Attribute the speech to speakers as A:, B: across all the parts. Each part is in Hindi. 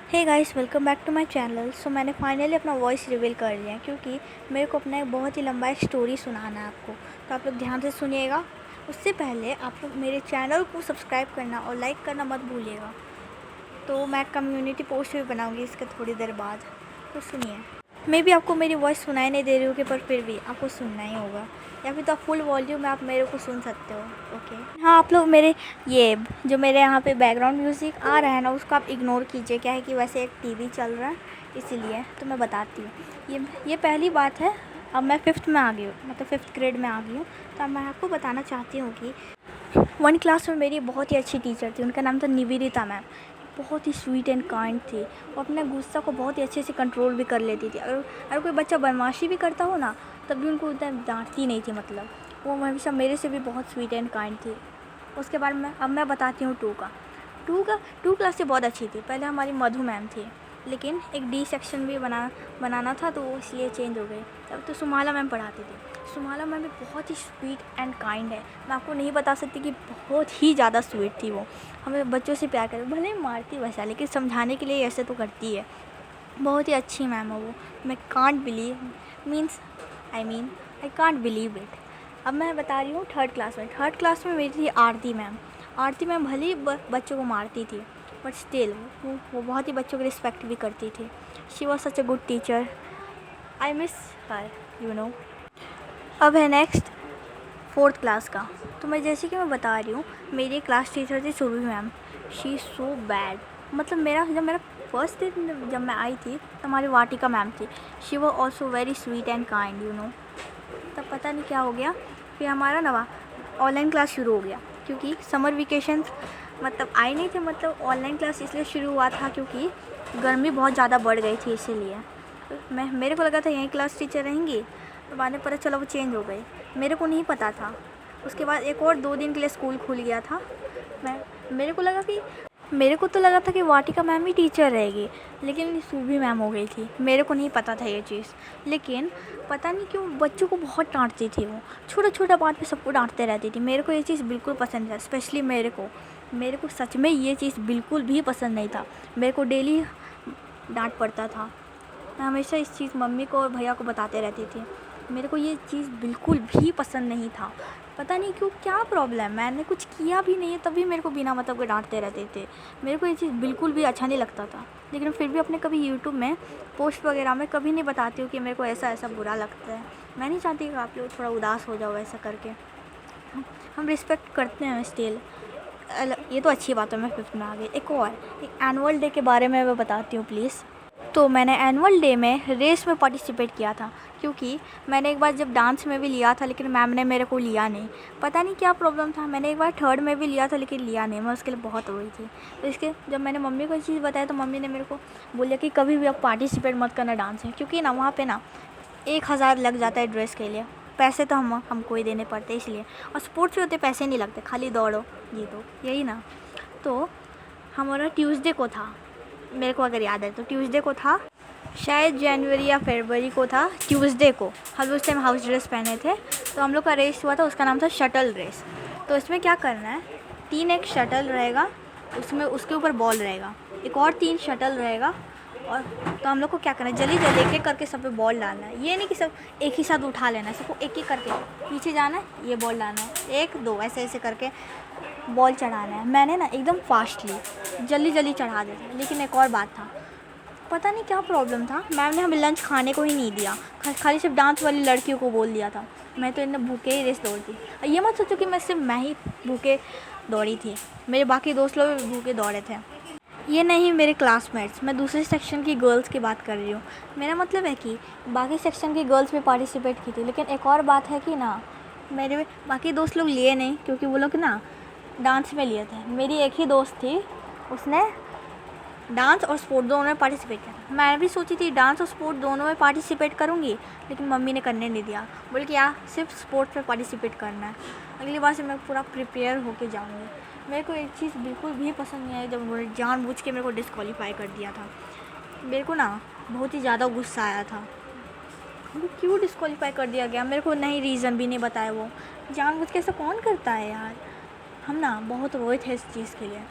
A: Hey guys, welcome back to my channel. So मैंने फाइनली अपना वॉइस रिवील कर लिया है क्योंकि मेरे को अपना एक बहुत ही लंबा एक स्टोरी सुनाना है आपको। तो आप लोग ध्यान से सुनिएगा। उससे पहले आप लोग मेरे चैनल को सब्सक्राइब करना और लाइक करना मत भूलिएगा। तो मैं कम्युनिटी पोस्ट भी बनाऊँगी इसके थोड़ी देर बाद। तो सुनिए। मे भी आपको मेरी वॉइस सुनाई नहीं दे रही होगी, पर फिर भी आपको सुनना ही होगा, या फिर तो फुल वॉल्यूम में आप मेरे को सुन सकते हो। ओके हाँ, आप लोग मेरे ये जो मेरे यहाँ पे बैकग्राउंड म्यूज़िक आ रहा है ना, उसको आप इग्नोर कीजिए। क्या है कि वैसे एक टीवी चल रहा है, इसीलिए। तो मैं बताती हूँ। ये पहली बात है। अब मैं फिफ्थ में आ गई हूँ, मतलब फिफ्थ ग्रेड में आ गई हूँ। तो अब मैं आपको बताना चाहती हूँ कि 1 क्लास में मेरी बहुत ही अच्छी टीचर थी। उनका नाम था निवेदिता मैम। बहुत ही स्वीट एंड काइंड थी। वो अपने गुस्सा को बहुत ही अच्छे से कंट्रोल भी कर लेती थी। अगर कोई बच्चा बदमाशी भी करता हो ना, तब भी उनको उतना डांटती नहीं थी। मतलब वो हमेशा मेरे से भी बहुत स्वीट एंड काइंड थी। उसके बाद अब मैं बताती हूँ टू क्लास से बहुत अच्छी थी। पहले हमारी मधु मैम थी, लेकिन एक डी सेक्शन भी बनाना था, तो वो इसलिए चेंज हो गई। तब तो सुमाला मैम पढ़ाती थी। सुमाला मैम भी बहुत ही स्वीट एंड काइंड है। मैं आपको नहीं बता सकती कि बहुत ही ज़्यादा स्वीट थी वो। हमें बच्चों से प्यार करती, भले ही मारती वैसा, लेकिन समझाने के लिए ऐसे तो करती है। बहुत ही अच्छी मैम है वो। मैं can't believe I can't believe it. अब मैं बता रही हूँ थर्ड क्लास में मेरी थी आरती मैम। आरती मैम भले ही बच्चों को मारती थी, बट स्टिल वो बहुत ही बच्चों की रिस्पेक्ट भी करती थी। She was such a good teacher. I miss her, you know. अब है नेक्स्ट फोर्थ क्लास का। तो मैं जैसे कि मैं बता रही हूँ, मेरी क्लास टीचर थी Surabhi ma'am. She is so bad. मतलब जब मेरा फर्स्ट दिन जब मैं आई थी, तो हमारी वाटिका मैम थी। She was also very sweet and kind, you know. तब पता नहीं क्या हो गया, फिर हमारा नवा ऑनलाइन क्लास शुरू हो गया, क्योंकि समर वेकेशन मतलब आए नहीं थे। मतलब ऑनलाइन क्लास इसलिए शुरू हुआ था क्योंकि गर्मी बहुत ज़्यादा बढ़ गई थी, इसीलिए। मेरे को लगा था यहीं क्लास टीचर रहेंगी, तो बाद में पता चला वो चेंज हो गई। मेरे को नहीं पता था। उसके बाद एक और 2 दिन के लिए स्कूल खुल गया था। मेरे को तो लगा था कि वाटिका मैम ही टीचर रहेगी, लेकिन सुरभि मैम हो गई थी। मेरे को नहीं पता था ये चीज़। लेकिन पता नहीं क्यों बच्चों को बहुत डांटती थी वो। छोटा छोटा बात पे सबको डांटते रहती थी। मेरे को ये चीज़ बिल्कुल पसंद है, स्पेशली मेरे को सच में ये चीज़ बिल्कुल भी पसंद नहीं था। मेरे को डेली डांट पड़ता था। मैं हमेशा इस चीज़ मम्मी को और भैया को बताते रहती थी। मेरे को ये चीज़ बिल्कुल भी पसंद नहीं था। पता नहीं क्यों, क्या प्रॉब्लम, मैंने कुछ किया भी नहीं है, तभी मेरे को बिना मतलब के डांटते रहते थे। मेरे को ये चीज़ बिल्कुल भी अच्छा नहीं लगता था। लेकिन फिर भी अपने कभी यूट्यूब में पोस्ट वगैरह में कभी नहीं बताती हूँ कि मेरे को ऐसा ऐसा बुरा लगता है। मैं नहीं चाहती कि आप लोग थोड़ा उदास हो जाओ ऐसा करके। हम रिस्पेक्ट करते हैं स्टिल। ये तो अच्छी बात है, मैं फिफ्थ में आ गई। एक एनुअल डे के बारे में मैं बताती हूँ प्लीज़। तो मैंने एनुअल डे में रेस में पार्टिसिपेट किया था, क्योंकि मैंने एक बार जब डांस में भी लिया था, लेकिन मैम ने मेरे को लिया नहीं। पता नहीं क्या प्रॉब्लम था। मैंने एक बार थर्ड में भी लिया था, लेकिन लिया नहीं। मैं उसके लिए बहुत रोई थी। तो इसके जब मैंने मम्मी को ये चीज़ बताया, तो मम्मी ने मेरे को बोला कि कभी भी आप पार्टिसिपेट मत करना डांस में, क्योंकि ना वहाँ पर ना 1000 लग जाता है ड्रेस के लिए। पैसे तो हमको ही देने पड़ते, इसलिए। और स्पोर्ट्स में होते पैसे नहीं लगते, खाली दौड़ो जीतो, यही ना। तो हमारा ट्यूसडे को था, मेरे को अगर याद है तो ट्यूसडे को था, शायद जनवरी या फरवरी को था। ट्यूसडे को हम उस टाइम हाउस ड्रेस पहने थे। तो हम लोग का रेस हुआ था, उसका नाम था शटल रेस। तो इसमें क्या करना है, 3 एक शटल रहेगा, उसमें उसके ऊपर बॉल रहेगा, एक और 3 शटल रहेगा। और तो हम लोग को क्या करना है, जल्दी जल्दी एक एक करके सब पे बॉल डालना है। ये नहीं कि सब एक ही साथ उठा लेना है, सबको एक एक करके पीछे जाना है, ये बॉल डालना है, 1 2 ऐसे ऐसे करके बॉल चढ़ाना है। मैंने ना एकदम फास्टली जल्दी जल्दी चढ़ा दिया। लेकिन एक और बात था, पता नहीं क्या प्रॉब्लम था, मैम ने हमें लंच खाने को ही नहीं दिया। खाली सिर्फ डांस वाली लड़कियों को बोल दिया था। मैं तो इन्हें भूखे ही रेस दौड़ती। और ये मत सोचो कि मैं ही भूखे दौड़ी थी, मेरे बाकी दोस्त लोग भी भूखे दौड़े थे। ये नहीं मेरे क्लासमेट्स, मैं दूसरे सेक्शन की गर्ल्स की बात कर रही हूँ। मेरा मतलब है कि बाकी सेक्शन की गर्ल्स भी पार्टिसिपेट की थी। लेकिन एक और बात है कि ना, मेरे बाकी दोस्त लोग लिए नहीं, क्योंकि वो लोग ना डांस में लिए थे। मेरी एक ही दोस्त थी, उसने डांस और स्पोर्ट दोनों में पार्टिसिपेट किया। मैं भी सोची थी डांस और स्पोर्ट दोनों में पार्टिसिपेट करूँगी, लेकिन मम्मी ने करने नहीं दिया। बोले कि सिर्फ स्पोर्ट्स में पार्टिसिपेट करना है। अगली बार से मैं पूरा प्रिपेयर होके जाऊँगी। मेरे को एक चीज़ बिल्कुल भी पसंद नहीं आई, जब उन्होंने जानबूझ के मेरे को डिस्क्वालीफाई कर दिया था। मेरे को ना बहुत ही ज़्यादा गुस्सा आया था। वो क्यों डिस्क्वालीफाई कर दिया गया, मेरे को नहीं रीज़न भी नहीं बताया। वो जानबूझ के ऐसा कौन करता है यार। हम ना बहुत रोए थे इस चीज़ के लिए।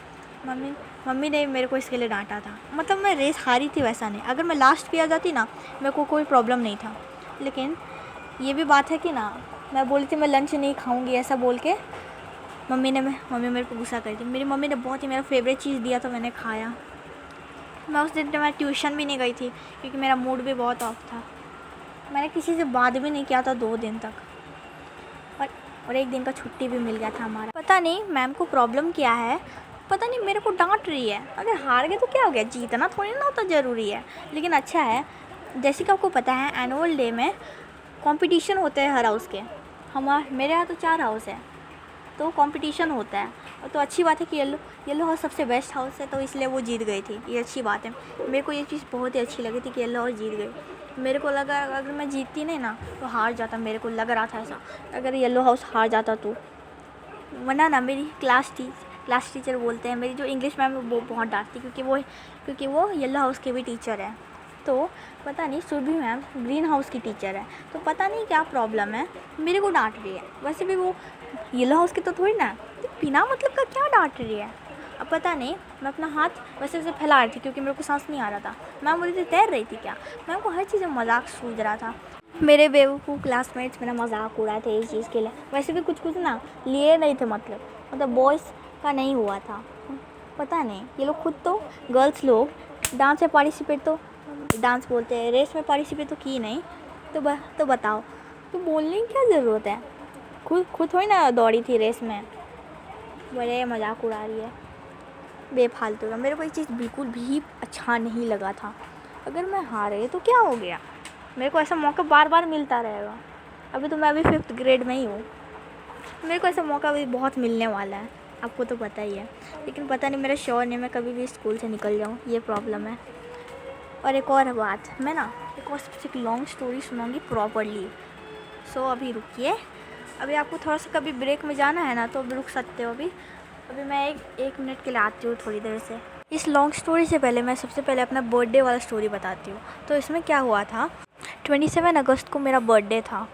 A: मम्मी मम्मी ने मेरे को इसके लिए डांटा था। मतलब मैं रेस हारी थी वैसा नहीं, अगर मैं लास्ट पे आ जाती ना मेरे को कोई प्रॉब्लम नहीं था। लेकिन ये भी बात है कि ना, मैं बोली थी मैं लंच नहीं खाऊंगी ऐसा बोल के मम्मी मेरे को गुस्सा कर दी। मेरी मम्मी ने बहुत ही मेरा फेवरेट चीज़ दिया तो मैंने खाया। मैं उस दिन मैं ट्यूशन भी नहीं गई थी क्योंकि मेरा मूड भी बहुत ऑफ था। मैंने किसी से बात भी नहीं किया था 2 दिन तक, और 1 दिन का छुट्टी भी मिल गया था हमारा। पता नहीं मैम को प्रॉब्लम क्या है, पता नहीं मेरे को डांट रही है। अगर हार गए तो क्या हो गया, जीतना थोड़ी ना होता ज़रूरी है। लेकिन अच्छा है, जैसे कि आपको पता है एनुअल डे में कंपटीशन होते हैं हर हाउस के। मेरे यहाँ तो 4 हाउस है तो कंपटीशन होता है। तो अच्छी बात है कि येलो हाउस सबसे बेस्ट हाउस है तो इसलिए वो जीत गई थी, ये अच्छी बात है। मेरे को ये चीज़ बहुत ही अच्छी लगी थी कि येलो हाउस जीत गई। मेरे को लगा अगर मैं जीतती नहीं ना तो हार जाता, मेरे को लग रहा था ऐसा, अगर येलो हाउस हार जाता तो। वरना ना मेरी क्लास टीचर बोलते हैं, मेरी जो इंग्लिश मैम है वो बहुत डांटती क्योंकि वो येलो हाउस के भी टीचर है। तो पता नहीं सुरभि मैम ग्रीन हाउस की टीचर है, तो पता नहीं क्या प्रॉब्लम है मेरे को डांट रही है। वैसे भी वो येलो हाउस की तो थोड़ी ना, तो बिना मतलब का क्या डांट रही है। अब पता नहीं, मैं अपना हाथ वैसे फैला रही थी क्योंकि मेरे को सांस नहीं आ रहा था। मैम बोली थी तैर रही थी क्या, मैम को हर चीज़ में मजाक सूझ रहा था। मेरे बेवकूफ़ क्लासमेट्स मेरा मजाक उड़ाए थे इस चीज़ के लिए। वैसे भी कुछ ना लिए नहीं थे, मतलब बॉयज़ का नहीं हुआ था। पता नहीं ये लोग खुद तो गर्ल्स लोग डांस में पार्टिसिपेट, तो डांस बोलते हैं, रेस में पार्टिसिपेट तो की नहीं, तो बताओ तो बोलने की क्या ज़रूरत है। खुद थोड़ी ना दौड़ी थी रेस में। बड़े मजाक उड़ा रही है बेफालतू का। मेरे को ये चीज़ बिल्कुल भी अच्छा नहीं लगा था। अगर मैं हार गई तो क्या हो गया, मेरे को ऐसा मौका बार बार मिलता रहेगा। अभी तो मैं अभी 5th ग्रेड में ही हूँ, मेरे को ऐसा मौका भी बहुत मिलने वाला है, आपको तो पता ही है। लेकिन पता नहीं मेरा श्योर नहीं मैं कभी भी स्कूल से निकल जाऊँ, ये प्रॉब्लम है। और एक और बात, मैं ना एक और एक लॉन्ग स्टोरी सुनाऊँगी प्रॉपरली। सो अभी रुकिए, अभी आपको थोड़ा सा कभी ब्रेक में जाना है ना तो अभी रुक सकते हो। अभी मैं एक मिनट के लिए आती हूँ थोड़ी देर से। इस लॉन्ग स्टोरी से पहले मैं सबसे पहले अपना बर्थडे वाला स्टोरी बताती हूँ। तो इसमें क्या हुआ था, 27 अगस्त को मेरा बर्थडे था।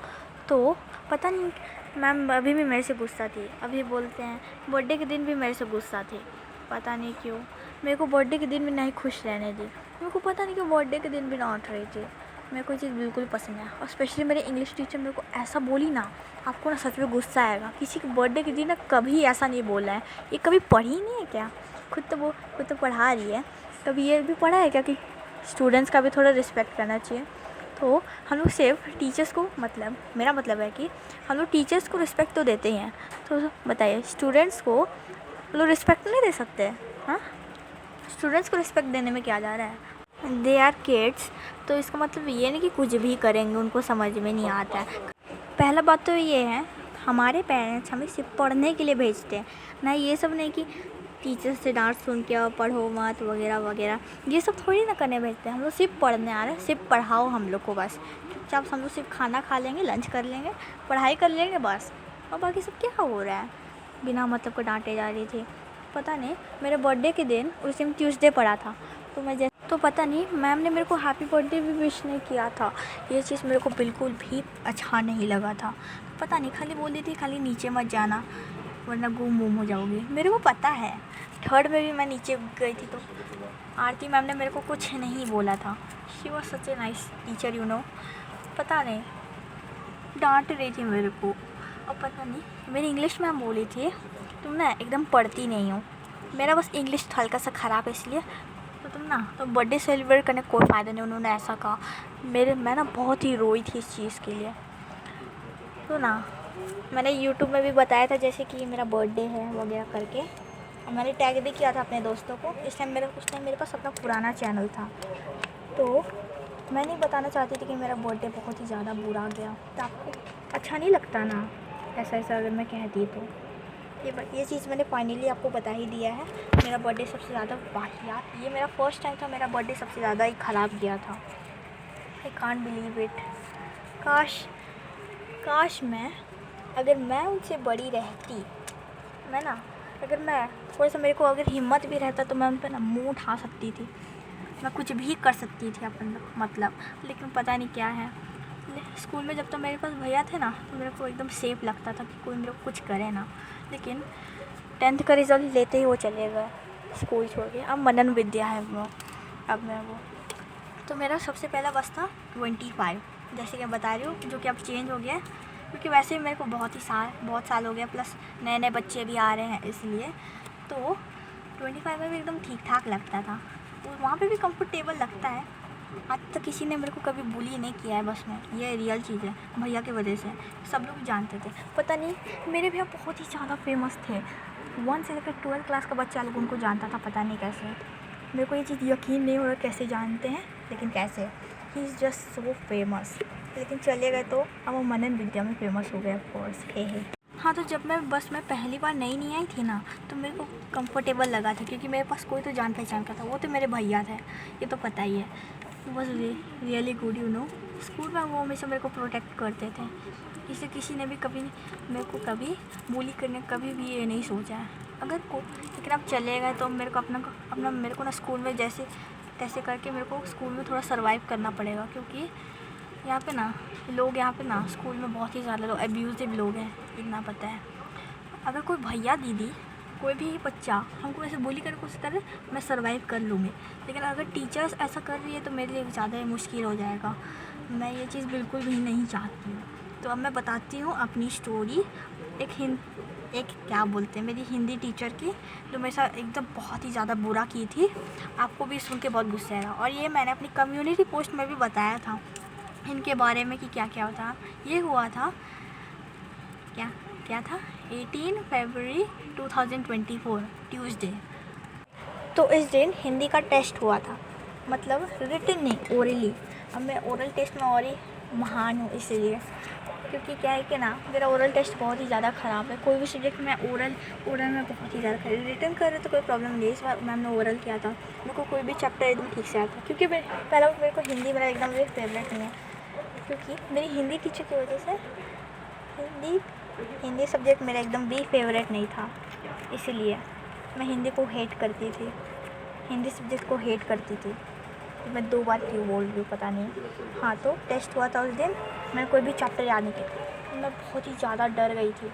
A: तो पता नहीं मैम अभी भी मेरे से गुस्सा थी, अभी बोलते हैं बर्थडे के दिन भी मेरे से गुस्सा थी। पता नहीं क्यों मेरे को बर्थडे के दिन भी नहीं खुश रहने दी। मेरे को पता नहीं क्यों बर्थडे के दिन भी डांट रही थी। मेरे को ये चीज़ बिल्कुल पसंद है। और स्पेशली मेरे इंग्लिश टीचर मेरे को ऐसा बोली ना, आपको ना सच में गुस्सा आएगा। किसी के बर्थडे के दिन ना कभी ऐसा नहीं बोला है। ये कभी पढ़ी नहीं है क्या, खुद तो पढ़ा रही है, कभी ये भी पढ़ा है क्या कि स्टूडेंट्स का भी थोड़ा रिस्पेक्ट करना चाहिए। तो हम लोग सिर्फ टीचर्स को, मतलब मेरा मतलब है कि हम लोग टीचर्स को रिस्पेक्ट तो देते ही हैं, तो बताइए स्टूडेंट्स को हम लोग रिस्पेक्ट नहीं दे सकते? हाँ, स्टूडेंट्स को रिस्पेक्ट देने में क्या जा रहा है, दे आर किड्स। तो इसका मतलब ये नहीं कि कुछ भी करेंगे उनको समझ में नहीं आता है। पहला बात तो ये है, हमारे पेरेंट्स हमें सिर्फ पढ़ने के लिए भेजते हैं ना, ये सब नहीं कि टीचर से डांट सुन के पढ़ो मत वगैरह वगैरह, ये सब थोड़ी ना करने भेजते हैं। हम लोग सिर्फ पढ़ने आ रहे हैं, सिर्फ पढ़ाओ हम लोग को बस। चुपचाप हम लोग सिर्फ खाना खा लेंगे, लंच कर लेंगे, पढ़ाई कर लेंगे बस, और बाकी सब क्या हो रहा है। बिना मतलब को डांटे जा रही थी। पता नहीं मेरे बर्थडे के दिन, उस दिन ट्यूसडे पड़ा था, तो पता नहीं मैम ने मेरे को हैप्पी बर्थडे भी विश नहीं किया था। ये चीज़ मेरे को बिल्कुल भी अच्छा नहीं लगा था। पता नहीं खाली बोल दी थी खाली नीचे मत जाना वरना गुम हो जाओगी। मेरे को पता है 3rd में भी मैं नीचे गई थी तो आरती मैम ने मेरे को कुछ नहीं बोला था। She was such a nice teacher you know. पता नहीं डांट रही थी मेरे को। और पता नहीं मेरी इंग्लिश मैम बोली थी तुम ना एकदम पढ़ती नहीं हो। मेरा बस इंग्लिश हल्का सा ख़राब है इसलिए तो तुम ना तो बर्थडे सेलिब्रेट करने कोई फ़ायदा नहीं, उन्होंने ऐसा कहा। मैं ना बहुत ही रोई थी इस चीज़ के लिए। तो ना मैंने यूट्यूब में भी बताया था जैसे कि मेरा बर्थडे है वगैरह करके, और मैंने टैग भी किया था अपने दोस्तों को। उस टाइम मेरे पास अपना पुराना चैनल था, तो मैं नहीं बताना चाहती थी कि मेरा बर्थडे बहुत ही ज़्यादा बुरा गया। तो आपको अच्छा नहीं लगता ना ऐसा अगर मैं कहती तो। ये चीज़ मैंने फाइनली आपको बता ही दिया है। मेरा बर्थडे सबसे ज़्यादा वाहियात, ये मेरा फर्स्ट टाइम था मेरा बर्थडे सबसे ज़्यादा ही ख़राब गया था। I can't believe it. काश अगर मैं उनसे बड़ी रहती, अगर मैं थोड़ा सा मेरे को अगर हिम्मत भी रहता तो मैं उन पर ना मुँह उठा सकती थी, मैं कुछ भी कर सकती थी अपन मतलब। लेकिन पता नहीं क्या है, स्कूल में जब तो मेरे पास भैया थे ना तो मेरे को एकदम सेफ लगता था कि कोई मेरे को कुछ करे ना। लेकिन 10th का रिज़ल्ट लेते ही वो चले गए। स्कूल छोड़ के अब मनन विद्या है वो, अब मैं वो। तो मेरा सबसे पहला बस था 25, जैसे कि मैं बता रही हूँ, जो कि अब चेंज हो गया है क्योंकि वैसे भी मेरे को बहुत साल हो गया, प्लस नए नए बच्चे भी आ रहे हैं इसलिए। तो 25 में भी एकदम ठीक ठाक लगता था, और वहाँ पे भी कंफर्टेबल लगता है। आज तक किसी ने मेरे को कभी बुली नहीं किया है बस में, ये रियल चीज़ है। भैया की वजह से सब लोग जानते थे, पता नहीं मेरे भैया बहुत ही ज़्यादा फेमस थे। 1 से लेकर 12 क्लास का बच्चा लोग उनको जानता था, पता नहीं कैसे। मेरे को ये चीज़ यकीन नहीं हो रहा कैसे जानते हैं, लेकिन कैसे, he is just so famous. लेकिन चले गए तो अब वो मनन विद्या में फेमस हो गया ऑफकोर्स, हे। हाँ, तो जब मैं बस में पहली बार नई आई थी ना, तो मेरे को कंफर्टेबल लगा था क्योंकि मेरे पास कोई तो जान पहचान का था, वो तो मेरे भैया थे, ये तो पता ही है। Was really good you know. School में वो हमेशा मेरे को प्रोटेक्ट करते थे, इसलिए किसी ने भी कभी मेरे को कभी बुली करने कभी भी ये नहीं सोचा है। अगर को लेकिन अब चले गए तो मेरे को अपना मेरे को ना स्कूल में जैसे तैसे करके मेरे को स्कूल में थोड़ा सर्वाइव करना पड़ेगा, क्योंकि यहाँ पे ना स्कूल में बहुत ही ज़्यादा लोग एब्यूज़िव लोग हैं, इतना पता है। अगर कोई भैया दीदी कोई भी बच्चा हमको ऐसे बोली कर कुछ करे, मैं सर्वाइव कर लूँगी, लेकिन अगर टीचर्स ऐसा कर रही है तो मेरे लिए ज़्यादा ही मुश्किल हो जाएगा। मैं ये चीज़ बिल्कुल भी नहीं चाहती हूँ। तो अब मैं बताती हूँ अपनी स्टोरी। एक क्या बोलते हैं, मेरी हिंदी टीचर की, जो मेरे साथ एकदम बहुत ही ज़्यादा बुरा की थी। आपको भी सुन के बहुत गुस्सा आएगा, और ये मैंने अपनी कम्युनिटी पोस्ट में भी बताया था इनके बारे में कि क्या क्या था। ये हुआ था क्या था 18 फरवरी 2024 ट्यूसडे। तो इस दिन हिंदी का टेस्ट हुआ था, मतलब रिटन नहीं, ओरली। अब मैं ओरल टेस्ट में और ही महान हूँ इसलिए, क्योंकि क्या है कि ना मेरा ओरल टेस्ट बहुत ही ज़्यादा ख़राब है। कोई भी सब्जेक्ट में ओरल में बहुत ही ज़्यादा खराब। रिटन कर रहे तो कोई प्रॉब्लम नहीं, इस बार मैम ने ओरल किया था, मेरे को कोई भी चैप्टर एकदम ठीक से आता, क्योंकि पहला मेरे को हिंदी मेरा एकदम भी फेवरेट नहीं है, क्योंकि मेरी हिंदी टीचर की वजह से हिंदी सब्जेक्ट मेरा एकदम भी फेवरेट नहीं था, इसीलिए मैं हिंदी को हेट करती थी, हिंदी सब्जेक्ट को हेट करती थी। मैं 2 बार क्यों बोल रही हूँ पता नहीं। हाँ, तो टेस्ट हुआ था उस दिन, मैंने कोई भी चैप्टर याद नहीं किया, मैं बहुत ही ज़्यादा डर गई थी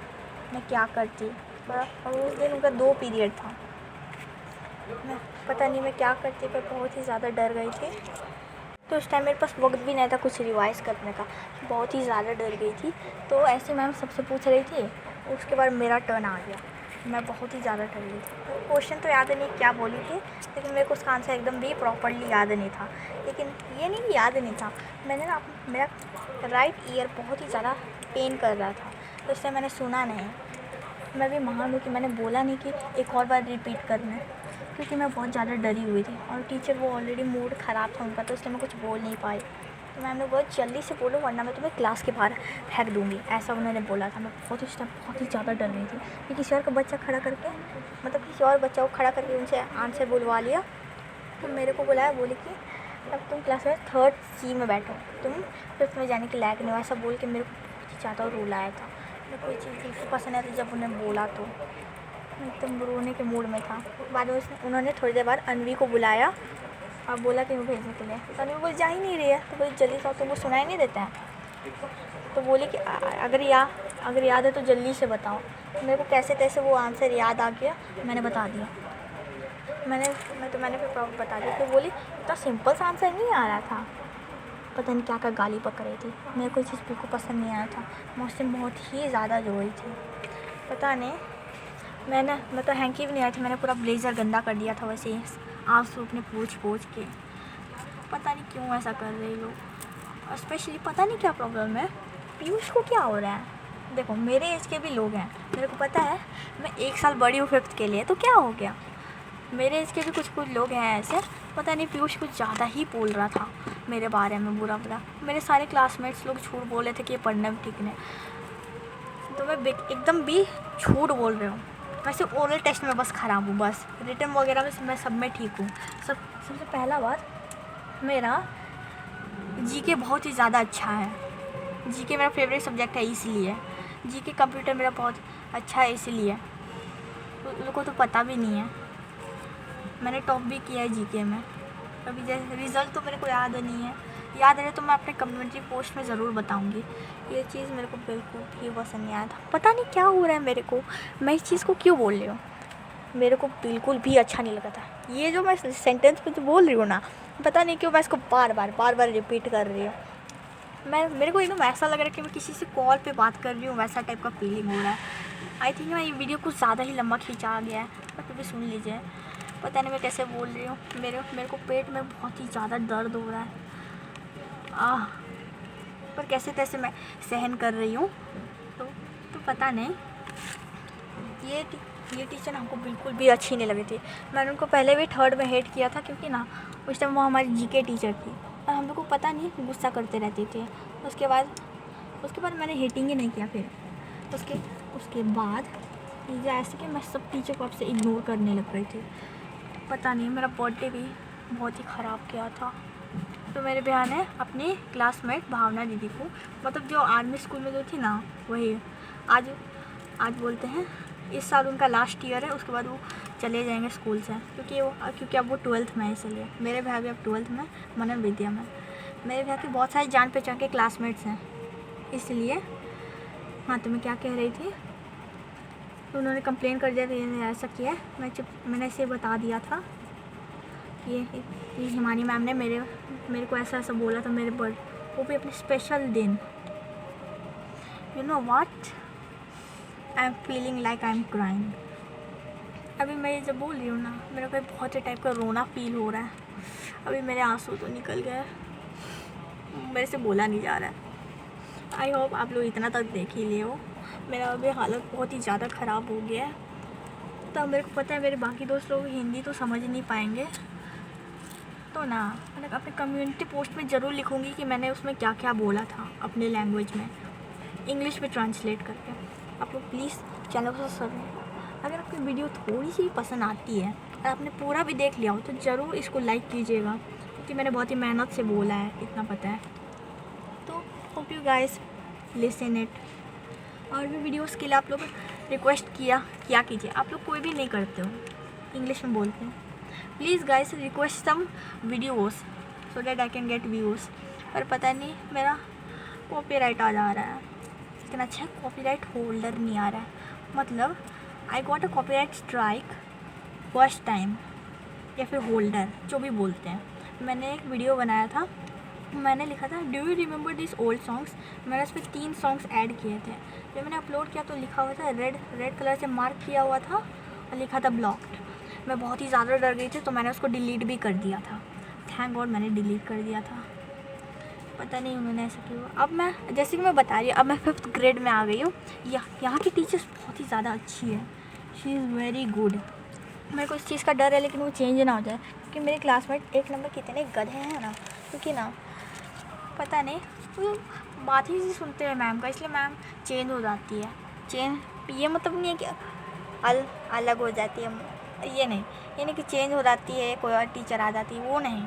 A: मैं क्या करती। और उस दिन उनका 2 पीरियड था, मैं पता नहीं मैं क्या करती, पर बहुत ही ज़्यादा डर गई थी। तो उस टाइम मेरे पास वक्त भी नहीं था कुछ रिवाइज़ करने का, बहुत ही ज़्यादा डर गई थी। तो ऐसे मैम सबसे पूछ रही थी, उसके बाद मेरा टर्न आ गया, मैं बहुत ही ज़्यादा डर गई थी। क्वेश्चन तो याद नहीं क्या बोली थी, लेकिन मेरे को उसका आंसर एकदम भी प्रॉपर्ली याद नहीं था। लेकिन ये नहीं याद नहीं था, मैंने ना मेरा राइट ईयर बहुत ही ज़्यादा पेन कर रहा था, तो इसलिए मैंने सुना नहीं। मैं भी महान हूँ कि मैंने बोला नहीं कि एक और बार रिपीट करना, क्योंकि मैं बहुत ज़्यादा डरी हुई थी, और टीचर वो ऑलरेडी मूड ख़राब था उनका, तो इसलिए मैं कुछ बोल नहीं पाई। तो मैम ने बहुत जल्दी से बोलो वरना मैं तुम्हें क्लास के बाहर फेंक दूँगी, ऐसा उन्होंने बोला था। मैं बहुत ही ज़्यादा डर रही थी कि किसी और का बच्चा खड़ा करके, मतलब किसी और बच्चा को खड़ा करके उनसे आंसर बुलवा लिया। तो मेरे को बुलाया, बोले कि अब तुम क्लास में 3rd C में बैठो, तुम 5th में जाने के लायक नहीं हो, ऐसा बोल के मेरे को बहुत ही ज़्यादा रूल आया था। मेरे कोई चीज़ बिल्कुल पसंद नहीं थी, जब उन्हें बोला तो मैं एकदम रोने के मूड में था। बाद में उन्होंने थोड़ी देर बाद अनवी को बुलाया और बोला कि वो भेजने के लिए, तो अनवी बोली जा ही नहीं रही है, तो बोली जल्दी से, तुमको सुनाई नहीं देता है, तो बोली कि अगर याद है तो जल्दी से बताओ। मेरे को कैसे तैसे वो आंसर याद आ गया, मैंने बता दिया। मैंने फिर प्रॉब्लम बता दी, तो बोली इतना सिंपल सा आंसर नहीं आ रहा था, पता नहीं क्या क्या गाली पक रही थी, मेरे को चीज़ बिल्कुल पसंद नहीं आया था। मैं उससे बहुत ही ज़्यादा रोई थी, पता नहीं मैं तो हैंकी भी नहीं आई थी, मैंने पूरा ब्लेज़र गंदा कर दिया था वैसे ही आंसू अपने पोंछ के। पता नहीं क्यों ऐसा कर रहे लोग, और स्पेशली पता नहीं क्या प्रॉब्लम है, पीयूष को क्या हो रहा है। देखो मेरे एज के भी लोग हैं, मेरे को पता है मैं 1 साल बड़ी हूँ 5th के लिए, तो क्या हो गया, मेरे एज के भी कुछ लोग हैं ऐसे। पता नहीं पीयूष कुछ ज़्यादा ही बोल रहा था मेरे बारे में बुरा। मेरे सारे क्लासमेट्स लोग झूठ बोल रहे थे कि ये पढ़ने में ठीक नहीं, तो मैं एकदम भी झूठ बोल रही हूँ। वैसे ओरल टेस्ट में बस ख़राब हूँ, बस रिटन वगैरह में मैं सब में ठीक हूँ। सबसे पहला बात, मेरा जीके बहुत ही ज़्यादा अच्छा है, जीके मेरा फेवरेट सब्जेक्ट है, इसलिए जीके कंप्यूटर मेरा बहुत अच्छा है, इसलिए लोगों को तो पता भी नहीं है मैंने टॉप भी किया है जीके में। अभी जैसे रिज़ल्ट तो मेरे को याद नहीं है, याद रहे तो मैं अपने कम्युनिटी पोस्ट में ज़रूर बताऊंगी। ये चीज़ मेरे को बिल्कुल भी पसंद नहीं आया था, पता नहीं क्या हो रहा है मेरे को, मैं इस चीज़ को क्यों बोल रही हूँ। मेरे को बिल्कुल भी अच्छा नहीं लगा था। ये जो मैं सेंटेंस पे जो बोल रही हूँ ना, पता नहीं क्यों मैं इसको बार बार रिपीट कर रही हूँ। मेरे को एकदम ऐसा लग रहा है कि मैं किसी से कॉल पे बात कर रही हूँ, वैसा टाइप का फीलिंग हो रहा है। आई थिंक मैं ये वीडियो कुछ ज़्यादा ही लंबा खींचा गया है, पर फिर भी सुन लीजिए। पता नहीं मैं कैसे बोल रही हूँ, मेरे को पेट में बहुत ही ज़्यादा दर्द हो रहा है। पर कैसे तैसे मैं सहन कर रही हूँ। तो पता नहीं, ये टीचर हमको बिल्कुल भी अच्छी नहीं लगी थी। मैंने उनको पहले भी थर्ड में हेट किया था, क्योंकि ना उस टाइम वो हमारी जीके टीचर थी और हम लोग को पता नहीं गुस्सा करते रहती थी। उसके बाद मैंने हेटिंग ही नहीं किया। फिर उसके बाद ऐसे कि मैं सब टीचर को आपसे इग्नोर करने लग गई थी। पता नहीं, मेरा बर्थडे भी बहुत ही ख़राब गया था। तो मेरे भैया ने अपनी क्लासमेट भावना दीदी को, मतलब जो आर्मी स्कूल में जो थी ना, वही आज बोलते हैं इस साल उनका लास्ट ईयर है, उसके बाद वो चले जाएंगे स्कूल से, क्योंकि अब वो 12th में है। इसलिए मेरे भैया भी अब 12th में, मनन विद्या में। मेरे भैया के बहुत सारे जान पहचान के क्लासमेट्स हैं, इसलिए। हाँ, तो मैं क्या कह रही थी, तो उन्होंने कंप्लेन कर दिया था ये ऐसा किया। मैंने इसे बता दिया था कि ये हिमानी मैम ने मेरे को ऐसा बोला था मेरे बर्थडे, वो भी अपने स्पेशल दिन। You know what, I am feeling like I am crying. अभी मैं ये जब बोल रही हूँ ना, मेरे को बहुत ही टाइप का रोना फील हो रहा है। अभी मेरे आंसू तो निकल गए, मेरे से बोला नहीं जा रहा है। आई होप आप लोग इतना तक देख ही लिए हो। मेरा अभी हालत बहुत ही ज़्यादा ख़राब हो गया है। तो मेरे को पता है मेरे बाकी दोस्त लोग हिंदी तो समझ नहीं पाएंगे, तो ना मैं अपने कम्युनिटी पोस्ट में ज़रूर लिखूँगी कि मैंने उसमें क्या क्या बोला था अपने लैंग्वेज में, इंग्लिश में ट्रांसलेट करके। आप लोग प्लीज़ चैनल को सब्सक्राइब। अगर आपकी वीडियो थोड़ी सी पसंद आती है और आपने पूरा भी देख लिया हो तो ज़रूर इसको लाइक कीजिएगा, क्योंकि मैंने बहुत ही मेहनत से बोला है, इतना पता है। तो hope you guys listen it. और भी वीडियोस के लिए आप लोग रिक्वेस्ट किया कीजिए। आप लोग कोई भी नहीं करते हो, इंग्लिश में बोलते हो। Please guys request some videos so that I can get views. पर पता नहीं मेरा कॉपीराइट आ जा रहा है, इतना अच्छा कॉपीराइट होल्डर नहीं आ रहा है। मतलब I got a copyright strike first time, या फिर होल्डर, जो भी बोलते हैं। मैंने एक वीडियो बनाया था, मैंने लिखा था do you remember this old songs. मैंने उस पर 3 सॉन्ग्स ऐड किए थे। जब मैंने अपलोड किया तो लिखा हुआ था रेड कलर से मार्क किया हुआ था और लिखा था ब्लॉक्ड। मैं बहुत ही ज़्यादा डर गई थी, तो मैंने उसको डिलीट भी कर दिया था। थैंक गॉड मैंने डिलीट कर दिया था। पता नहीं उन्होंने ऐसा क्यों। अब मैं जैसे कि मैं बता रही हूँ, अब मैं 5th ग्रेड में आ गई हूँ। यहाँ की टीचर्स बहुत ही ज़्यादा अच्छी है, शी इज़ वेरी गुड। मेरे को इस चीज़ का डर है लेकिन वो चेंज ना हो जाए, क्योंकि मेरे क्लासमेट 1 नंबर कितने गधे हैं ना, क्योंकि ना पता नहीं वो बात ही सुनते हैं मैम का, इसलिए मैम चेंज हो जाती है। ये मतलब नहीं है कि अलग हो जाती है, ये नहीं कि चेंज हो जाती है, कोई और टीचर आ जाती है, वो नहीं।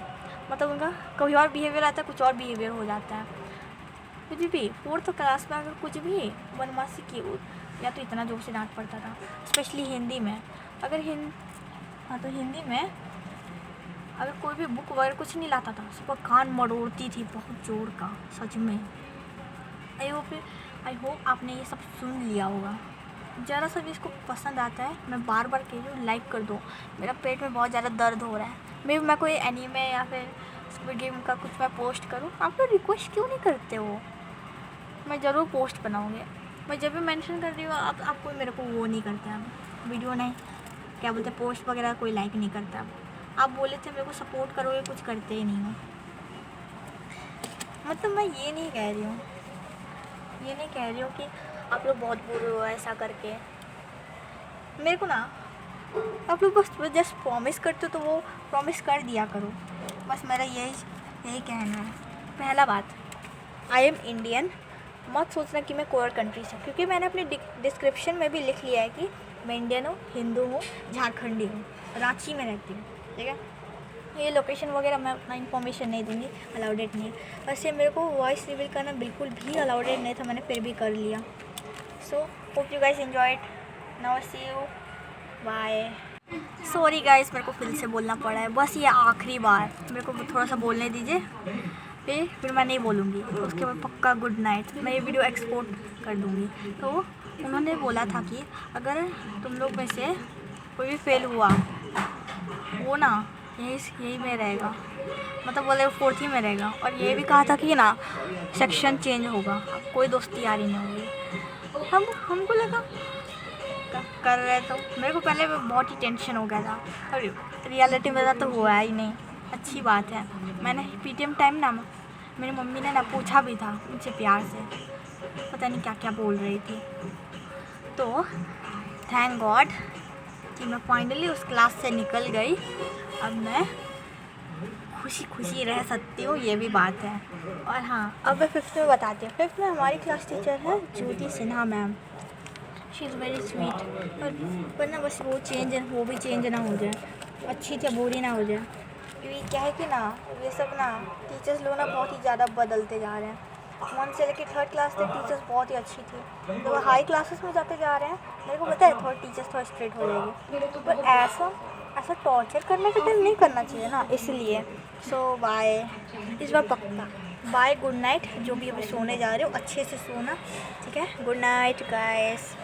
A: मतलब उनका कोई और बिहेवियर आता है, कुछ और बिहेवियर हो जाता है। कुछ भी 4th क्लास में अगर कुछ भी बदमाशी की, या तो इतना जोर से डांट पड़ता था, स्पेशली हिंदी में। अगर हिंदी में अगर कोई भी बुक वगैरह कुछ नहीं लाता था, सबका कान मरोड़ती थी बहुत जोर का, सच में। आई होप आपने ये सब सुन लिया होगा। ज़रा सा भी इसको पसंद आता है, मैं बार बार कह रही हूँ लाइक कर दो। मेरा पेट में बहुत ज़्यादा दर्द हो रहा है। मैं कोई एनीमे या फिर स्क्विड गेम का कुछ मैं पोस्ट करूँ, आप लोग रिक्वेस्ट क्यों नहीं करते हो? मैं ज़रूर पोस्ट बनाऊँगी। मैं जब भी मेंशन कर रही हूँ आप कोई मेरे को वो नहीं करते हैं, वीडियो नहीं, क्या बोलते हैं, पोस्ट वगैरह कोई लाइक नहीं करता। आप बोले थे मेरे को सपोर्ट करोगे, कुछ करते ही नहीं हो। मतलब मैं ये नहीं कह रही हूँ कि आप लोग बहुत बुरे हो ऐसा करके। मेरे को ना आप लोग बस जस्ट प्रॉमिस करते हो तो वो प्रॉमिस कर दिया करो, बस मेरा यही कहना है। पहला बात, आई एम इंडियन। मत सोचना कि मैं कोई और कंट्री से, क्योंकि मैंने अपने डिस्क्रिप्शन में भी लिख लिया है कि मैं इंडियन हूँ, हिंदू हूँ, झारखंडी हूँ, रांची में रहती हूँ, ठीक है। ये लोकेशन वगैरह मैं अपना इन्फॉर्मेशन नहीं दूँगी, अलाउडेड नहीं है। वैसे मेरे को वॉइस रिवील करना बिल्कुल भी अलाउडेड नहीं था, मैंने फिर भी कर लिया। So hope you guys enjoy it. Now see you, bye. Sorry guys, मेरे को फिर से बोलना पड़ा है, बस ये आखिरी बार, मेरे को थोड़ा सा बोलने दीजिए, फिर मैं नहीं बोलूँगी। उसके बाद पक्का गुड नाइट। मैं ये वीडियो एक्सपोर्ट कर दूँगी। तो उन्होंने बोला था कि अगर तुम लोग में से कोई भी फेल हुआ वो ना यही में रहेगा, मतलब बोले 4th ही में रहेगा। और ये भी कहा था कि ना सेक्शन चेंज होगा, कोई दोस्ती यारी नहीं होगी। हमको लगा कर रहे तो मेरे को पहले बहुत ही टेंशन हो गया था, और रियलिटी में तो हुआ ही नहीं। अच्छी बात है। मैंने PTM टाइम ना मेरी मम्मी ने ना पूछा भी था मुझसे प्यार से, पता नहीं क्या क्या बोल रही थी। तो थैंक गॉड कि मैं फाइनली उस क्लास से निकल गई। अब मैं खुशी खुशी रह सकती हूँ, ये भी बात है। और हाँ, अब मैं 5th में बताती हूँ। 5th में हमारी क्लास टीचर है Jyoti Sinha ma'am. She is very sweet. पर ना बस वो भी चेंज ना हो जाए, अच्छी थी बुरी ना हो जाए। क्योंकि क्या है कि ना ये सब ना टीचर्स लोग ना बहुत ही ज़्यादा बदलते जा रहे हैं। 1 से लेकर 3rd क्लास तक टीचर्स बहुत ही अच्छी थी। तो हाई क्लासेस में जाते जा रहे हैं, मेरे को पता है थोड़ा टीचर्स थोड़ा स्ट्रिक्ट हो जाएगी, पर ऐसा टॉर्चर करने का टाइम नहीं करना चाहिए ना, इसलिए। सो बाय, इस बार पक्का बाय, गुड नाइट। जो भी अभी सोने जा रहे हो अच्छे से सोना, ठीक है। Good night guys.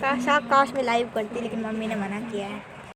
A: काश मैं लाइव करती, लेकिन मम्मी ने मना किया है।